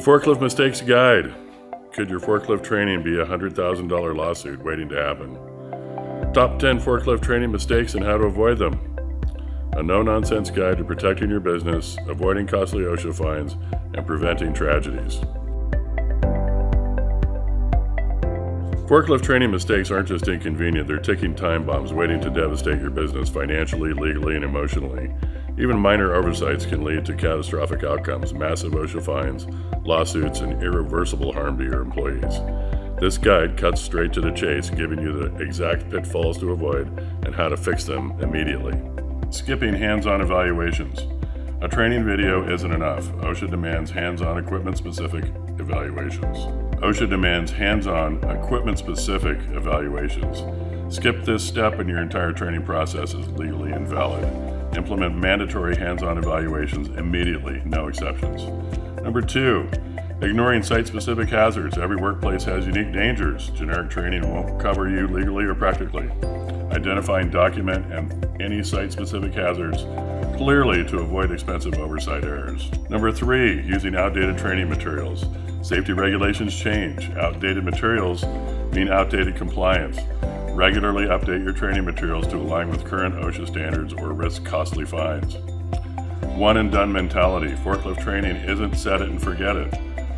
Forklift Mistakes Guide. Could your forklift training be a $100,000 lawsuit waiting to happen? Top 10 forklift training mistakes and how to avoid them. A no-nonsense guide to protecting your business, avoiding costly OSHA fines, and preventing tragedies. Forklift training mistakes aren't just inconvenient, they're ticking time bombs waiting to devastate your business financially, legally, and emotionally. Even minor oversights can lead to catastrophic outcomes, massive OSHA fines, lawsuits, and irreversible harm to your employees. This guide cuts straight to the chase, giving you the exact pitfalls to avoid and how to fix them immediately. Skipping hands-on evaluations. A training video isn't enough. OSHA demands hands-on equipment-specific evaluations. OSHA demands hands-on equipment-specific evaluations. Skip this step and your entire training process is legally invalid. Implement mandatory hands-on evaluations immediately, no exceptions. Number 2, ignoring site-specific hazards. Every workplace has unique dangers. Generic training won't cover you legally or practically. Identify and document any site-specific hazards clearly to avoid expensive oversight errors. Number 3, using outdated training materials. Safety regulations change. Outdated materials mean outdated compliance. Regularly update your training materials to align with current OSHA standards or risk costly fines. One and done mentality. Forklift training isn't set it and forget it.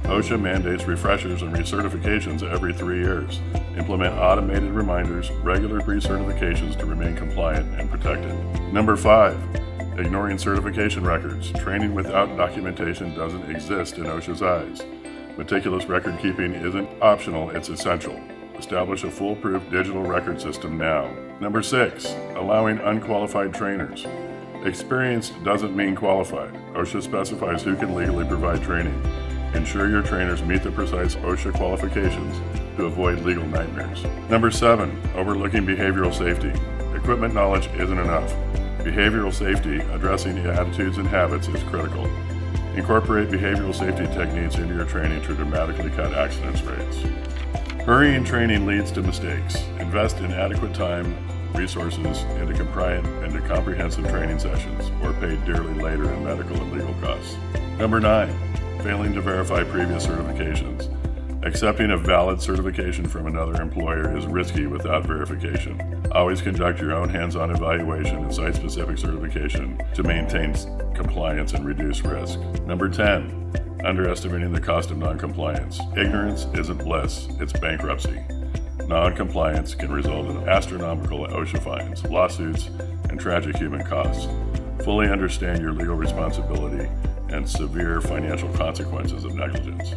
OSHA mandates refreshers and recertifications every 3 years. Implement automated reminders, regular recertifications to remain compliant and protected. Number 5, ignoring certification records. Training without documentation doesn't exist in OSHA's eyes. Meticulous record keeping isn't optional, it's essential. Establish a foolproof digital record system now. Number 6, allowing unqualified trainers. Experienced doesn't mean qualified. OSHA specifies who can legally provide training. Ensure your trainers meet the precise OSHA qualifications to avoid legal nightmares. Number 7, overlooking behavioral safety. Equipment knowledge isn't enough. Behavioral safety, addressing attitudes and habits, is critical. Incorporate behavioral safety techniques into your training to dramatically cut accidents rates. Hurrying training leads to mistakes. Invest in adequate time, resources into comprehensive training sessions, or pay dearly later in medical and legal costs. Number 9, failing to verify previous certifications. Accepting a valid certification from another employer is risky without verification. Always conduct your own hands-on evaluation and site-specific certification to maintain compliance and reduce risk. Number 10, underestimating the cost of non-compliance. Ignorance isn't bliss, it's bankruptcy. Non-compliance can result in astronomical OSHA fines, lawsuits, and tragic human costs. Fully understand your legal responsibility and severe financial consequences of negligence.